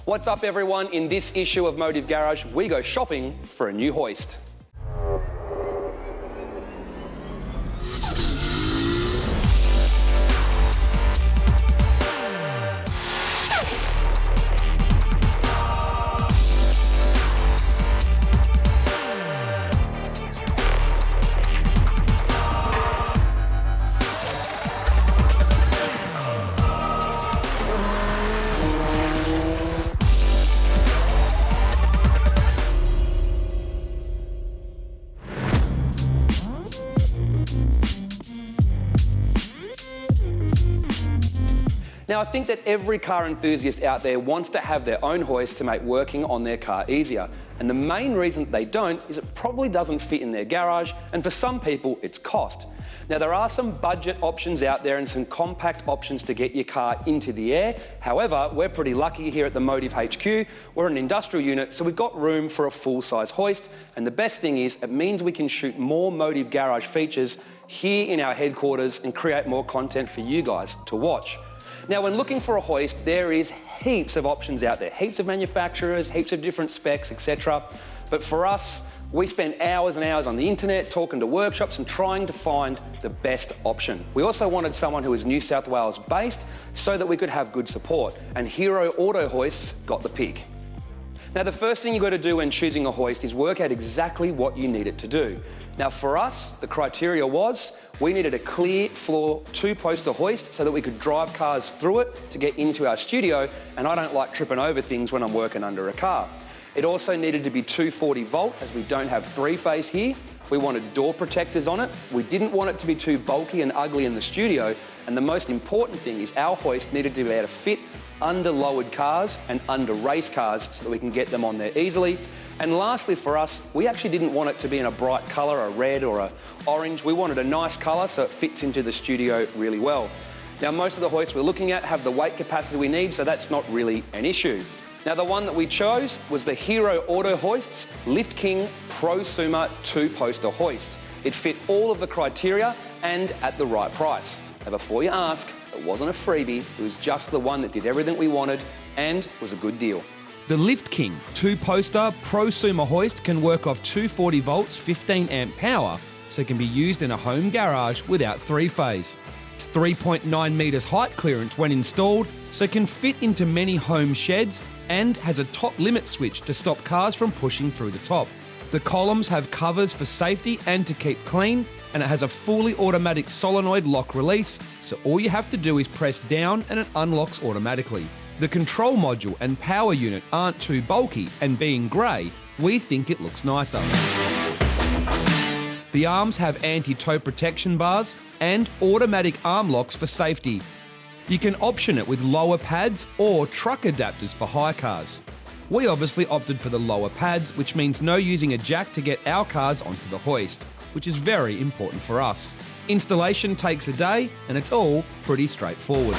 What's up everyone? In this issue of Motive Garage, we go shopping for a new hoist. Now, I think that every car enthusiast out there wants to have their own hoist to make working on their car easier. And the main reason that they don't is it probably doesn't fit in their garage, and for some people, it's cost. Now, there are some budget options out there and some compact options to get your car into the air. However, we're pretty lucky here at the Motive HQ. We're an industrial unit, so we've got room for a full-size hoist. And the best thing is, it means we can shoot more Motive Garage features here in our headquarters and create more content for you guys to watch. Now, when looking for a hoist, there is heaps of options out there, heaps of manufacturers, heaps of different specs, etc. But for us, we spend hours and hours on the internet talking to workshops and trying to find the best option. We also wanted someone who was New South Wales based so that we could have good support, and Hero Auto Hoists got the pick. Now, the first thing you've got to do when choosing a hoist is work out exactly what you need it to do. Now, for us, the criteria was we needed a clear floor two-poster hoist so that we could drive cars through it to get into our studio, and I don't like tripping over things when I'm working under a car. It also needed to be 240 volt, as we don't have three-phase here. We wanted door protectors on it. We didn't want it to be too bulky and ugly in the studio, and the most important thing is our hoist needed to be able to fit under lowered cars and under race cars so that we can get them on there easily. And lastly for us, we actually didn't want it to be in a bright colour, a red or a orange. We wanted a nice colour so it fits into the studio really well. Now, most of the hoists we're looking at have the weight capacity we need, so that's not really an issue. Now, the one that we chose was the Hero Auto Hoists Lift King Prosumer two-poster hoist. It fit all of the criteria and at the right price. Now, before you ask, it wasn't a freebie, it was just the one that did everything we wanted and was a good deal. The Lift King two-poster prosumer hoist can work off 240 volts, 15 amp power, so it can be used in a home garage without three-phase. It's 3.9 metres height clearance when installed, so it can fit into many home sheds, and has a top limit switch to stop cars from pushing through the top. The columns have covers for safety and to keep clean, and it has a fully automatic solenoid lock release, so all you have to do is press down and it unlocks automatically. The control module and power unit aren't too bulky, and being grey, we think it looks nicer. The arms have anti-toe protection bars and automatic arm locks for safety. You can option it with lower pads or truck adapters for hire cars. We obviously opted for the lower pads, which means no using a jack to get our cars onto the hoist, which is very important for us. Installation takes a day, and it's all pretty straightforward.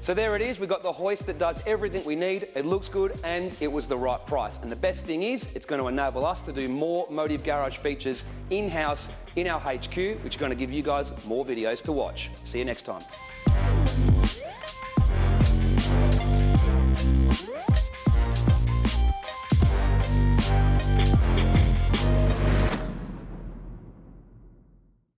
So there it is, we've got the hoist that does everything we need, it looks good, and it was the right price. And the best thing is, it's going to enable us to do more Motive Garage features in-house, in our HQ, which are going to give you guys more videos to watch. See you next time.